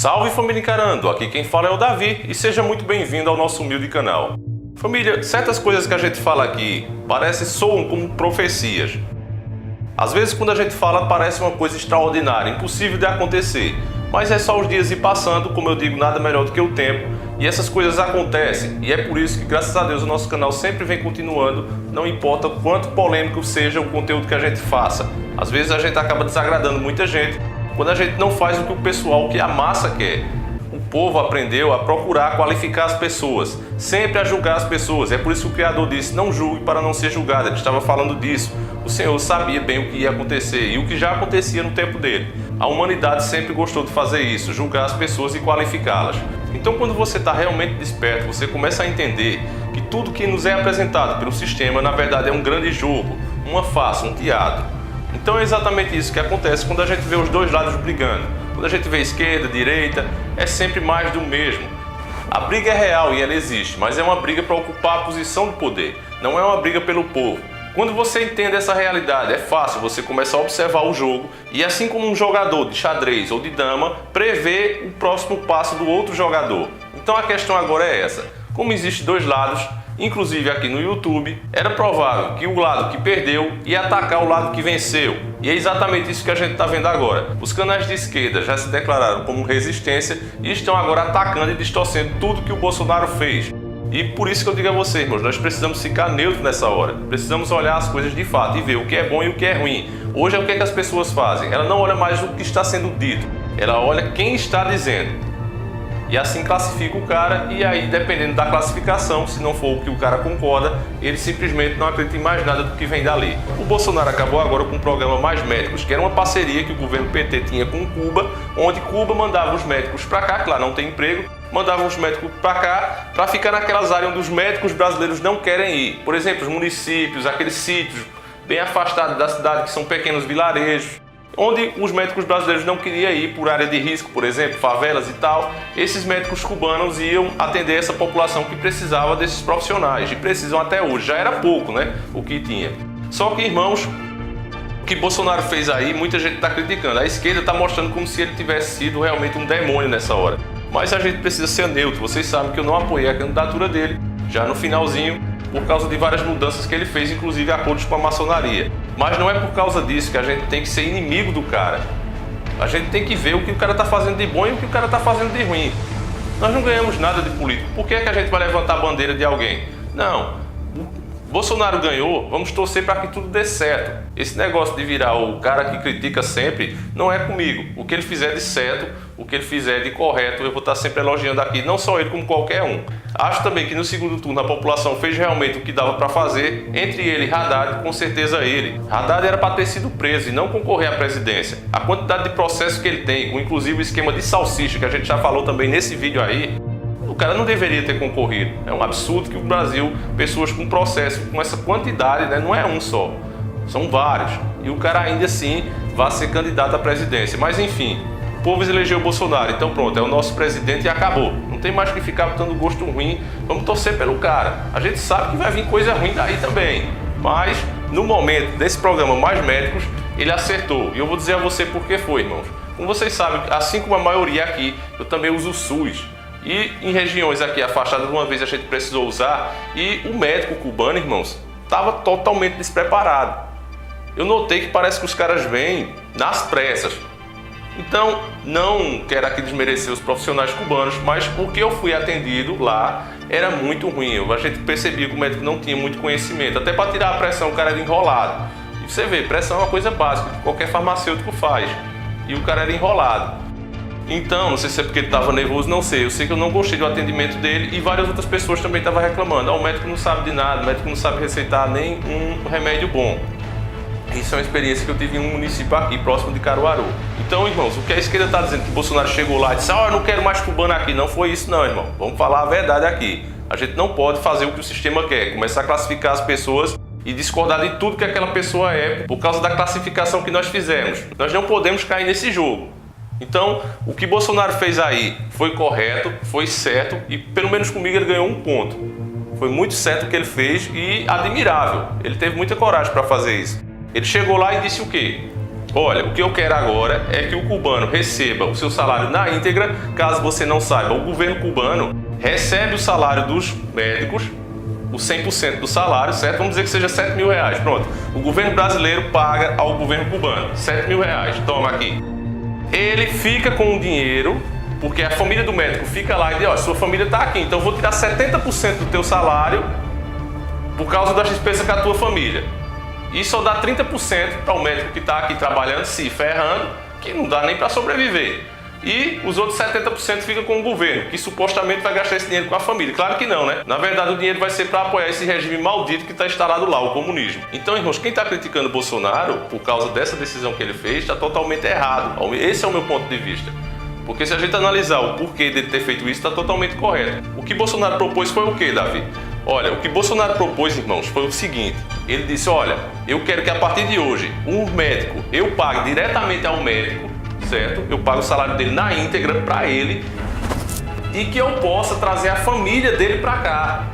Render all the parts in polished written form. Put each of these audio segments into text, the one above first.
Salve família Encarando, aqui quem fala é o Davi e seja muito bem-vindo ao nosso humilde canal. Família, certas coisas que a gente fala aqui soam como profecias. Às vezes quando a gente fala parece uma coisa extraordinária, impossível de acontecer, mas é só os dias ir passando, como eu digo, nada melhor do que o tempo, e essas coisas acontecem, e é por isso que graças a Deus o nosso canal sempre vem continuando, não importa quanto polêmico seja o conteúdo que a gente faça. Às vezes a gente acaba desagradando muita gente, quando a gente não faz o que o pessoal, que a massa quer. O povo aprendeu a procurar qualificar as pessoas, sempre a julgar as pessoas. É por isso que o Criador disse, não julgue para não ser julgado. Ele estava falando disso. O Senhor sabia bem o que ia acontecer e o que já acontecia no tempo dele. A humanidade sempre gostou de fazer isso, julgar as pessoas e qualificá-las. Então quando você está realmente desperto, você começa a entender que tudo que nos é apresentado pelo sistema, na verdade é um grande jogo, uma farsa, um teatro. Então é exatamente isso que acontece quando a gente vê os dois lados brigando. Quando a gente vê esquerda, direita, é sempre mais do mesmo. A briga é real e ela existe, mas é uma briga para ocupar a posição do poder, não é uma briga pelo povo. Quando você entende essa realidade, é fácil você começar a observar o jogo e, assim como um jogador de xadrez ou de dama, prever o próximo passo do outro jogador. Então a questão agora é essa: como existem dois lados, inclusive aqui no YouTube, era provável que o lado que perdeu ia atacar o lado que venceu. E é exatamente isso que a gente está vendo agora. Os canais de esquerda já se declararam como resistência e estão agora atacando e distorcendo tudo que o Bolsonaro fez. E por isso que eu digo a vocês, irmãos, nós precisamos ficar neutros nessa hora. Precisamos olhar as coisas de fato e ver o que é bom e o que é ruim. Hoje é o que as pessoas fazem. Ela não olha mais o que está sendo dito, ela olha quem está dizendo. E assim classifica o cara, e aí dependendo da classificação, se não for o que o cara concorda, ele simplesmente não acredita em mais nada do que vem dali. O Bolsonaro acabou agora com o programa Mais Médicos, que era uma parceria que o governo PT tinha com Cuba, onde Cuba mandava os médicos para cá, que lá não tem emprego, mandava os médicos para cá, para ficar naquelas áreas onde os médicos brasileiros não querem ir. Por exemplo, os municípios, aqueles sítios bem afastados da cidade, que são pequenos vilarejos, onde os médicos brasileiros não queriam ir por área de risco, por exemplo, favelas e tal. Esses médicos cubanos iam atender essa população que precisava desses profissionais, e precisam até hoje. Já era pouco, né, o que tinha. Só que, irmãos, o que Bolsonaro fez aí, muita gente está criticando. A esquerda está mostrando como se ele tivesse sido realmente um demônio nessa hora. Mas a gente precisa ser neutro. Vocês sabem que eu não apoiei a candidatura dele, já no finalzinho, por causa de várias mudanças que ele fez, inclusive acordos com a maçonaria. Mas não é por causa disso que a gente tem que ser inimigo do cara. A gente tem que ver o que o cara está fazendo de bom e o que o cara está fazendo de ruim. Nós não ganhamos nada de político. Por que é que a gente vai levantar a bandeira de alguém? Não. Bolsonaro ganhou, vamos torcer para que tudo dê certo. Esse negócio de virar o cara que critica sempre não é comigo. O que ele fizer de certo, o que ele fizer de correto, eu vou estar sempre elogiando aqui, não só ele como qualquer um. Acho também que no segundo turno a população fez realmente o que dava para fazer. Entre ele e Haddad, com certeza ele. Haddad era para ter sido preso e não concorrer à presidência. A quantidade de processo que ele tem, com inclusive o esquema de salsicha, que a gente já falou também nesse vídeo aí, o cara não deveria ter concorrido. É um absurdo que o Brasil, pessoas com processo, com essa quantidade, né, não é um só, são vários. E o cara ainda assim vai ser candidato à presidência. Mas enfim, o povo elegeu o Bolsonaro, então pronto, é o nosso presidente e acabou. Não tem mais que ficar botando gosto ruim, vamos torcer pelo cara. A gente sabe que vai vir coisa ruim daí também. Mas no momento desse programa Mais Médicos, ele acertou. E eu vou dizer a você por que foi, irmãos. Como vocês sabem, assim como a maioria aqui, eu também uso o SUS. E em regiões aqui afastadas, uma vez a gente precisou usar, e o médico cubano, irmãos, estava totalmente despreparado. Eu notei que parece que os caras vêm nas pressas. Então, não quero aqui desmerecer os profissionais cubanos, mas o que eu fui atendido lá era muito ruim. A gente percebia que o médico não tinha muito conhecimento. Até para tirar a pressão, o cara era enrolado. E você vê, pressão é uma coisa básica que qualquer farmacêutico faz. E o cara era enrolado. Então, não sei se é porque ele estava nervoso, não sei. Eu sei que eu não gostei do atendimento dele e várias outras pessoas também estavam reclamando. O médico não sabe de nada, o médico não sabe receitar nem um remédio bom. Isso é uma experiência que eu tive em um município aqui, próximo de Caruaru. Então, irmãos, o que a esquerda está dizendo, que o Bolsonaro chegou lá e disse: eu não quero mais cubano aqui. Não foi isso não, irmão. Vamos falar a verdade aqui. A gente não pode fazer o que o sistema quer, começar a classificar as pessoas e discordar de tudo que aquela pessoa é por causa da classificação que nós fizemos. Nós não podemos cair nesse jogo. Então, o que Bolsonaro fez aí foi correto, foi certo e pelo menos comigo ele ganhou um ponto. Foi muito certo o que ele fez e admirável. Ele teve muita coragem para fazer isso. Ele chegou lá e disse o quê? olha, o que eu quero agora é que o cubano receba o seu salário na íntegra. Caso você não saiba, o governo cubano recebe o salário dos médicos, o 100% do salário, certo? Vamos dizer que seja 7 mil reais, pronto. O governo brasileiro paga ao governo cubano 7 mil reais, toma aqui. Ele fica com o dinheiro, porque a família do médico fica lá e diz, ó, sua família está aqui, então eu vou tirar 70% do teu salário por causa das despesas com a tua família. E só dá 30% para o médico que está aqui trabalhando, se ferrando, que não dá nem para sobreviver. E os outros 70% ficam com o governo, que supostamente vai gastar esse dinheiro com a família. Claro que não, né? Na verdade, o dinheiro vai ser para apoiar esse regime maldito que está instalado lá, o comunismo. Então, irmãos, quem está criticando o Bolsonaro por causa dessa decisão que ele fez, está totalmente errado. Esse é o meu ponto de vista. Porque se a gente analisar o porquê dele ter feito isso, está totalmente correto. O que Bolsonaro propôs foi o quê, Davi? Olha, o que Bolsonaro propôs, irmãos, foi o seguinte. Ele disse, olha, eu quero que a partir de hoje, um médico, eu pague diretamente ao médico, certo? Eu pago o salário dele na íntegra para ele e que eu possa trazer a família dele para cá.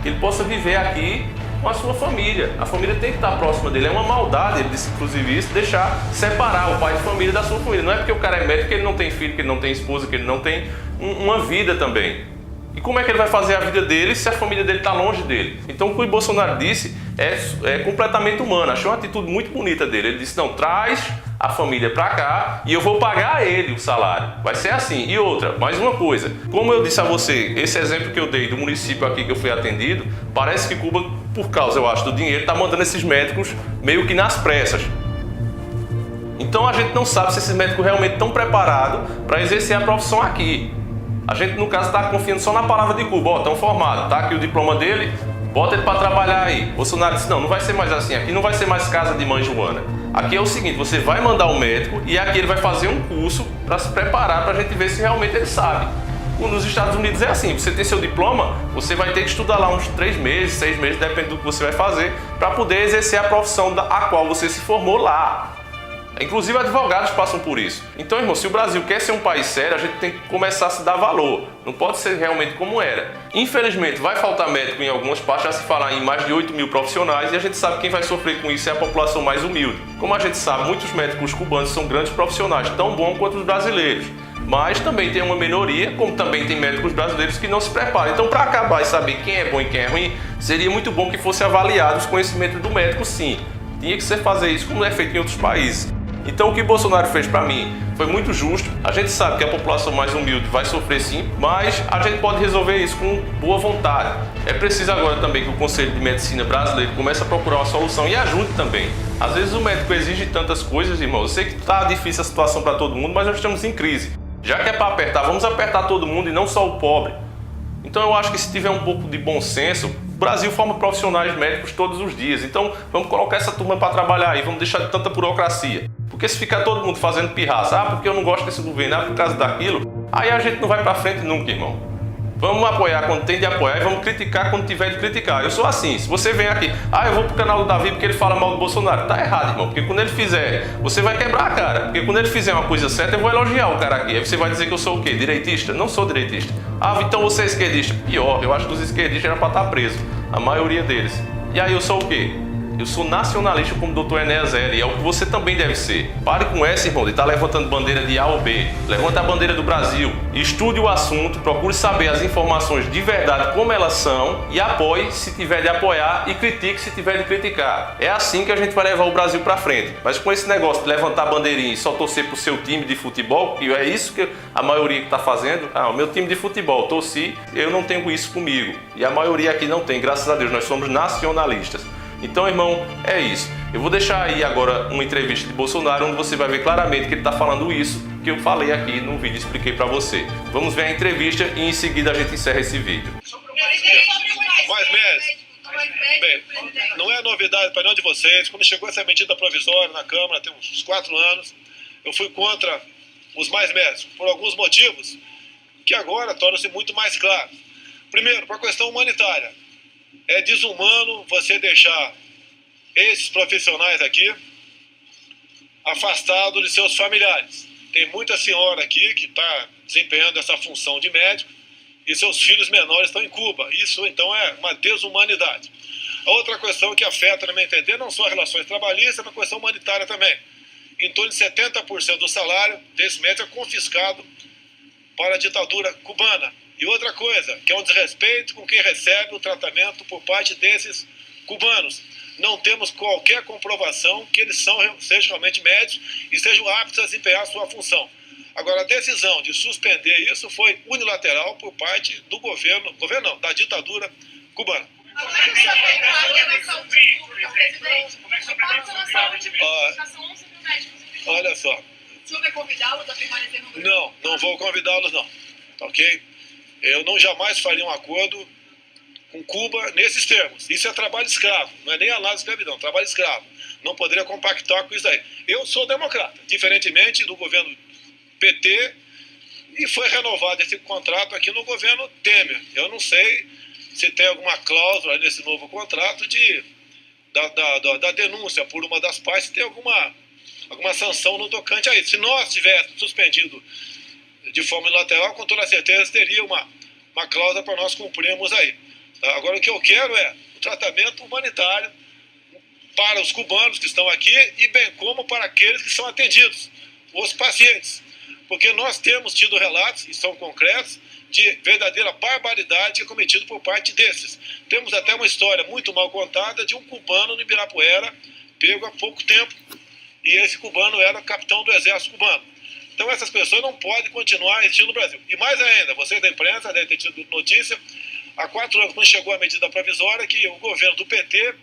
Que ele possa viver aqui com a sua família. A família tem que estar próxima dele. É uma maldade, ele disse inclusive isso, deixar separar o pai de família da sua família. Não é porque o cara é médico que ele não tem filho, que ele não tem esposa, que ele não tem uma vida também. E como é que ele vai fazer a vida dele se a família dele está longe dele? Então o que o Bolsonaro disse é completamente humano. Achei uma atitude muito bonita dele. Ele disse, não, traz a família para cá e eu vou pagar a ele o salário. Vai ser assim. E outra, mais uma coisa. Como eu disse a você, esse exemplo que eu dei do município aqui que eu fui atendido, parece que Cuba, por causa, eu acho, do dinheiro, está mandando esses médicos meio que nas pressas. Então a gente não sabe se esses médicos realmente estão preparados para exercer a profissão aqui. A gente, no caso, está confiando só na palavra de Cuba. Ó, estão formados, tá aqui o diploma dele, bota ele para trabalhar aí. Bolsonaro disse, não vai ser mais assim, aqui não vai ser mais casa de mãe Joana. Aqui é o seguinte, você vai mandar um médico e aqui ele vai fazer um curso para se preparar, para a gente ver se realmente ele sabe. Nos Estados Unidos é assim, você tem seu diploma, você vai ter que estudar lá uns 3 meses, 6 meses, depende do que você vai fazer, para poder exercer a profissão a qual você se formou lá. Inclusive advogados passam por isso. Então, irmão, se o Brasil quer ser um país sério, a gente tem que começar a se dar valor. Não pode ser realmente como era. Infelizmente, vai faltar médico em algumas partes, já se fala em mais de 8 mil profissionais, e a gente sabe que quem vai sofrer com isso é a população mais humilde. Como a gente sabe, muitos médicos cubanos são grandes profissionais, tão bons quanto os brasileiros. Mas também tem uma minoria, como também tem médicos brasileiros que não se preparam. Então, para acabar e saber quem é bom e quem é ruim, seria muito bom que fosse avaliado os conhecimentos do médico, sim. Tinha que ser fazer isso como é feito em outros países. Então o que Bolsonaro fez para mim foi muito justo. A gente sabe que a população mais humilde vai sofrer sim, mas a gente pode resolver isso com boa vontade. É preciso agora também que o Conselho de Medicina brasileiro comece a procurar uma solução e ajude também. Às vezes o médico exige tantas coisas, irmão. Eu sei que está difícil a situação para todo mundo, mas nós estamos em crise. Já que é para apertar, vamos apertar todo mundo e não só o pobre. Então eu acho que se tiver um pouco de bom senso, o Brasil forma profissionais médicos todos os dias. Então vamos colocar essa turma para trabalhar aí, vamos deixar de tanta burocracia. Porque se ficar todo mundo fazendo pirraça, porque eu não gosto desse governo, por causa daquilo, aí a gente não vai para frente nunca, irmão. Vamos apoiar quando tem de apoiar e vamos criticar quando tiver de criticar. Eu sou assim, se você vem aqui, eu vou pro canal do Davi porque ele fala mal do Bolsonaro. Tá errado, irmão, porque quando ele fizer, você vai quebrar a cara. Porque quando ele fizer uma coisa certa, eu vou elogiar o cara aqui. Aí você vai dizer que eu sou o quê? Direitista? Não sou direitista. Então você é esquerdista? Pior, eu acho que os esquerdistas eram para estar presos, a maioria deles. E aí eu sou o quê? Eu sou nacionalista como o Dr. Enéas L, e é o que você também deve ser. Pare com essa, irmão, de estar levantando bandeira de A ou B. Levanta a bandeira do Brasil, estude o assunto, procure saber as informações de verdade como elas são e apoie se tiver de apoiar e critique se tiver de criticar. É assim que a gente vai levar o Brasil para frente. Mas com esse negócio de levantar bandeirinha e só torcer pro seu time de futebol, que é isso que a maioria que está fazendo, o meu time de futebol, torci, eu não tenho isso comigo. E a maioria aqui não tem, graças a Deus, nós somos nacionalistas. Então, irmão, é isso. Eu vou deixar aí agora uma entrevista de Bolsonaro, onde você vai ver claramente que ele está falando isso que eu falei aqui no vídeo e expliquei para você. Vamos ver a entrevista e em seguida a gente encerra esse vídeo. Mais médicos. Bem, não é novidade para nenhum de vocês. Quando chegou essa medida provisória na Câmara, tem uns 4 anos, eu fui contra os mais médicos, por alguns motivos que agora tornam-se muito mais claros. Primeiro, por questão humanitária. É desumano você deixar esses profissionais aqui afastados de seus familiares. Tem muita senhora aqui que está desempenhando essa função de médico e seus filhos menores estão em Cuba. Isso, então, é uma desumanidade. A outra questão que afeta, na minha entender, não só as relações trabalhistas, mas a questão humanitária também. em torno de 70% do salário desse médico é confiscado para a ditadura cubana. E outra coisa, que é um desrespeito com quem recebe o tratamento por parte desses cubanos. Não temos qualquer comprovação que eles sejam realmente médicos e sejam aptos a desempenhar a sua função. Agora, a decisão de suspender isso foi unilateral por parte do governo não, da ditadura cubana. Olha só. O senhor vai convidá-los a permanecer no Brasil? Não, não vou convidá-los não, ok? Eu não jamais faria um acordo com Cuba nesses termos. Isso é trabalho escravo, não é nem análise de escravidão, trabalho escravo. Não poderia compactar com isso aí. Eu sou democrata, diferentemente do governo PT, e foi renovado esse contrato aqui no governo Temer. Eu não sei se tem alguma cláusula nesse novo contrato da denúncia por uma das partes, se tem alguma sanção no tocante a isso. Se nós tivéssemos suspendido de forma unilateral, com toda certeza teria uma cláusula para nós cumprirmos aí. Tá? Agora, o que eu quero é o tratamento humanitário para os cubanos que estão aqui e bem como para aqueles que são atendidos, os pacientes. Porque nós temos tido relatos, e são concretos, de verdadeira barbaridade que é cometido por parte desses. Temos até uma história muito mal contada de um cubano no Ibirapuera, pego há pouco tempo, e esse cubano era capitão do exército cubano. Então essas pessoas não podem continuar existindo no Brasil. E mais ainda, vocês da imprensa devem ter tido notícia, há 4 anos, quando chegou a medida provisória, que o governo do PT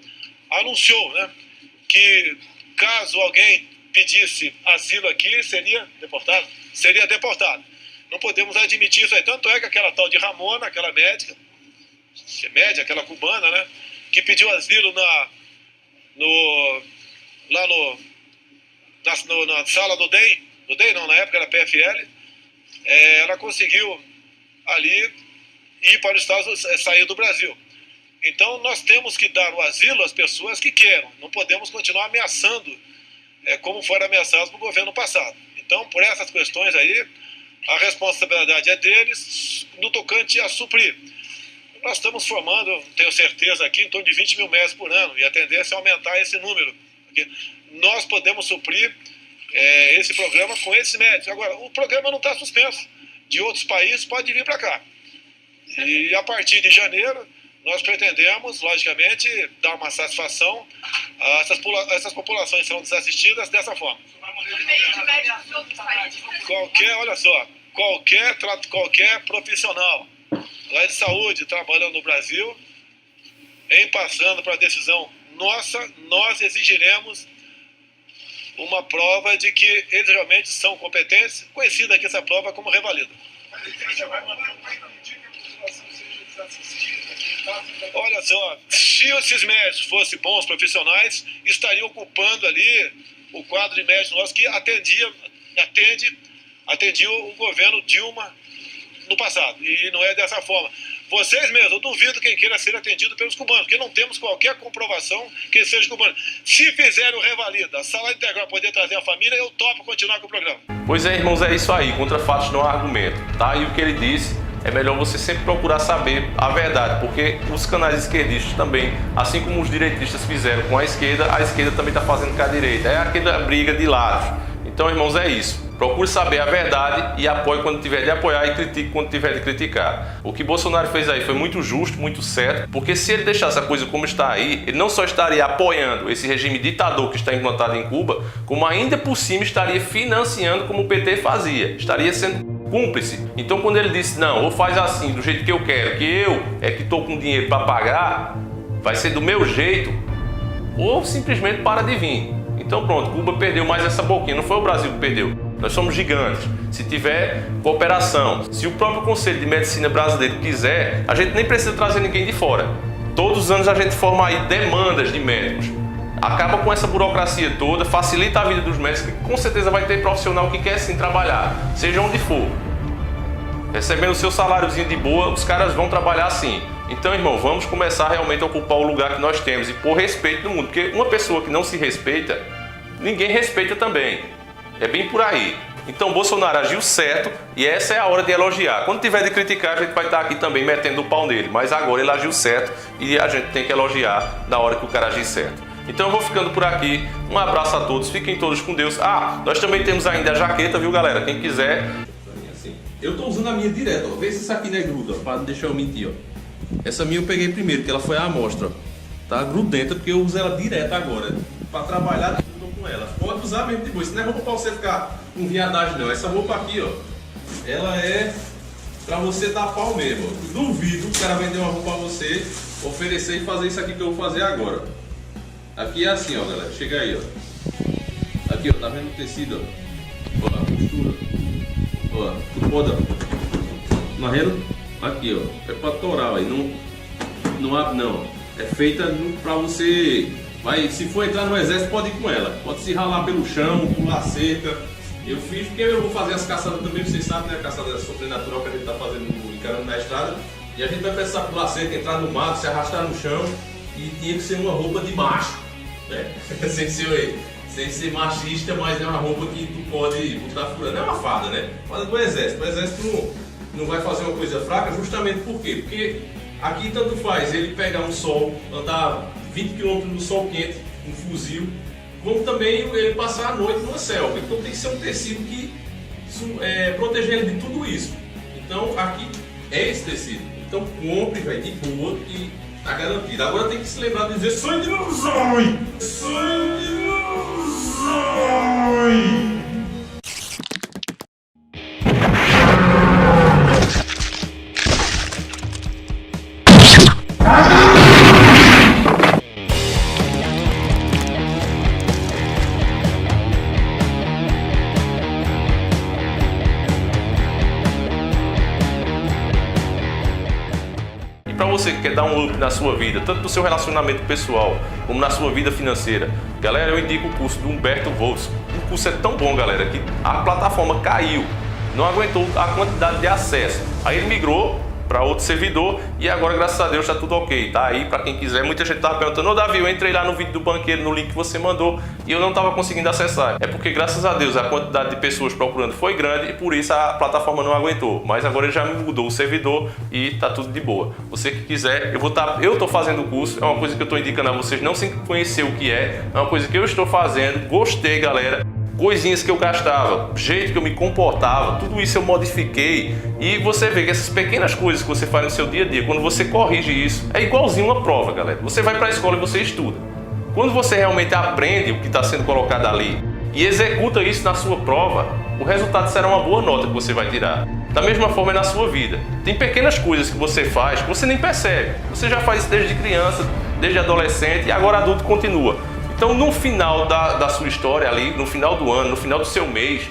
anunciou, né, que caso alguém pedisse asilo aqui, seria deportado. Não podemos admitir isso aí. Tanto é que aquela tal de Ramona, aquela médica, aquela cubana, né, que pediu asilo na sala do DEM, na época era PFL, ela conseguiu ali ir para os Estados Unidos, sair do Brasil. Então nós temos que dar o asilo às pessoas que queiram, não podemos continuar ameaçando como foram ameaçados no governo passado. Então, por essas questões aí, a responsabilidade é deles no tocante a suprir. Nós estamos formando, tenho certeza aqui, em torno de 20 mil médicos por ano, e a tendência é aumentar esse número. Nós podemos suprir esse programa com esses médicos. Agora, o programa não está suspenso. De outros países pode vir para cá. E a partir de janeiro, nós pretendemos, logicamente, dar uma satisfação a essas populações que serão desassistidas dessa forma. Qualquer profissional lá de saúde trabalhando no Brasil, em passando para a decisão nossa, nós exigiremos uma prova de que eles realmente são competentes, conhecida aqui essa prova como revalida. Olha só, se esses médicos fossem bons profissionais, estariam ocupando ali o quadro de médicos nossos que atendia o governo Dilma no passado. E não é dessa forma. Vocês mesmos, eu duvido quem queira ser atendido pelos cubanos, porque não temos qualquer comprovação que eles sejam cubanos. Se fizerem o revalida, salário integral, poder trazer a família, eu topo continuar com o programa. Pois é, irmãos, é isso aí. Contra fatos não há argumento, tá? E o que ele disse, é melhor você sempre procurar saber a verdade, porque os canais esquerdistas também, assim como os direitistas fizeram com a esquerda também está fazendo com a direita. É aquela briga de lados. Então, irmãos, é isso. Procure saber a verdade e apoie quando tiver de apoiar e critique quando tiver de criticar. O que Bolsonaro fez aí foi muito justo, muito certo, porque se ele deixasse a coisa como está aí, ele não só estaria apoiando esse regime ditador que está implantado em Cuba, como ainda por cima estaria financiando como o PT fazia. Estaria sendo cúmplice. Então quando ele disse, não, ou faz assim, do jeito que eu quero, que eu é que estou com dinheiro para pagar, vai ser do meu jeito, ou simplesmente para de vir. Então pronto, Cuba perdeu mais essa boquinha, não foi o Brasil que perdeu. Nós somos gigantes. Se tiver cooperação, se o próprio Conselho de Medicina Brasileiro quiser, a gente nem precisa trazer ninguém de fora. Todos os anos a gente forma aí demandas de médicos. Acaba com essa burocracia toda, facilita a vida dos médicos, que com certeza vai ter profissional que quer sim trabalhar, seja onde for. Recebendo o seu saláriozinho de boa, os caras vão trabalhar sim. Então, irmão, vamos começar realmente a ocupar o lugar que nós temos e por respeito do mundo. Porque uma pessoa que não se respeita, ninguém respeita também. É bem por aí. Então Bolsonaro agiu certo e essa é a hora de elogiar. Quando tiver de criticar, a gente vai estar aqui também metendo o pau nele. Mas agora ele agiu certo e a gente tem que elogiar na hora que o cara agir certo. Então eu vou ficando por aqui. Um abraço a todos, fiquem todos com Deus. Nós também temos ainda a jaqueta, viu, galera? Quem quiser. Eu tô usando a minha direto, ó. Vê se isso aqui não é gruda, para não deixar eu mentir, ó. Essa minha eu peguei primeiro, que ela foi a amostra, ó. Tá grudenta, porque eu uso ela direto agora. Para trabalhar tudo com ela. Pode usar mesmo de boa. Isso não é roupa para você ficar com viadagem, não. Essa roupa aqui, ó, ela é para você dar pau mesmo, ó. Duvido o cara vender uma roupa pra você, oferecer e fazer isso aqui que eu vou fazer agora. Aqui é assim, ó, galera. Chega aí, ó. Aqui, ó. Tá vendo o tecido, ó? Ó, a costura. Ó, tu pode, ó. Tá vendo? Aqui, ó. É pra torar, aí. Não abre, não. É feita pra você. Se for entrar no exército, pode ir com ela. Pode se ralar pelo chão, pular cerca. Eu fiz porque eu vou fazer as caçadas também, vocês sabem, né? A caçada sobrenatural que a gente tá fazendo encarando na estrada. E a gente vai precisar pular cerca, entrar no mato, se arrastar no chão. E tinha que ser uma roupa de macho, né? sem ser machista, mas é uma roupa que tu pode botar furando. É uma farda, né? Farda do exército. O exército não vai fazer uma coisa fraca, justamente por quê? Porque aqui tanto faz ele pegar um sol, andar 20 km no sol quente, um fuzil, como também ele passar a noite numa selva. Então tem que ser um tecido que proteja ele de tudo isso. Então aqui é esse tecido. Então compre, vai de boa e tá garantido. Agora tem que se lembrar de dizer sangue no zóio! Sangue no zóio! Para você que quer dar um up na sua vida, tanto no seu relacionamento pessoal como na sua vida financeira, galera, eu indico o curso do Humberto Volz. O curso é tão bom, galera, que a plataforma caiu, não aguentou a quantidade de acesso. Aí ele migrou para outro servidor e agora, graças a Deus, está tudo ok. Tá aí para quem quiser. Muita gente estava perguntando: ô Davi, eu entrei lá no vídeo do banqueiro, no link que você mandou, e eu não estava conseguindo acessar. É porque, graças a Deus, a quantidade de pessoas procurando foi grande e por isso a plataforma não aguentou. Mas agora ele já me mudou o servidor e tá tudo de boa. Você que quiser, eu tô fazendo o curso, é uma coisa que eu tô indicando a vocês, não sem conhecer o que é uma coisa que eu estou fazendo. Gostei, galera. Coisinhas que eu gastava, jeito que eu me comportava, tudo isso eu modifiquei. E você vê que essas pequenas coisas que você faz no seu dia a dia, quando você corrige isso, é igualzinho uma prova, galera. Você vai para a escola e você estuda. Quando você realmente aprende o que está sendo colocado ali e executa isso na sua prova, o resultado será uma boa nota que você vai tirar. Da mesma forma é na sua vida. Tem pequenas coisas que você faz que você nem percebe. Você já faz isso desde criança, desde adolescente e agora adulto continua. Então, no final da sua história ali, no final do ano, no final do seu mês,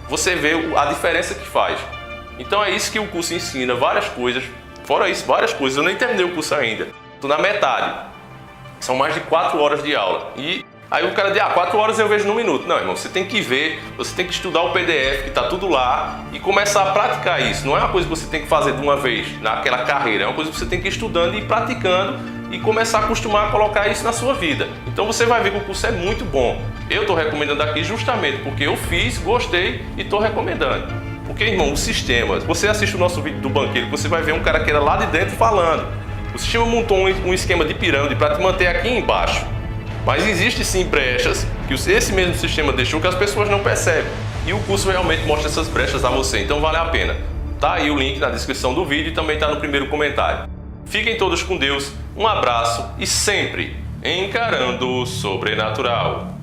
você vê a diferença que faz. Então é isso que o curso ensina, várias coisas. Fora isso, várias coisas. Eu nem terminei o curso ainda. Estou na metade. São mais de 4 horas de aula. E aí o cara diz: 4 horas eu vejo num minuto. Não, irmão, você tem que ver, você tem que estudar o PDF, que está tudo lá, e começar a praticar isso. Não é uma coisa que você tem que fazer de uma vez, naquela carreira. É uma coisa que você tem que ir estudando e praticando, e começar a acostumar a colocar isso na sua vida. Então você vai ver que o curso é muito bom. Eu estou recomendando aqui justamente porque eu fiz, gostei e estou recomendando. Porque, irmão, o sistema, você assiste o nosso vídeo do banqueiro, você vai ver um cara que era lá de dentro falando. O sistema montou um esquema de pirâmide para te manter aqui embaixo. Mas existe sim brechas que esse mesmo sistema deixou que as pessoas não percebem. E o curso realmente mostra essas brechas a você, então vale a pena. Tá aí o link na descrição do vídeo e também está no primeiro comentário. Fiquem todos com Deus, um abraço e sempre encarando o sobrenatural.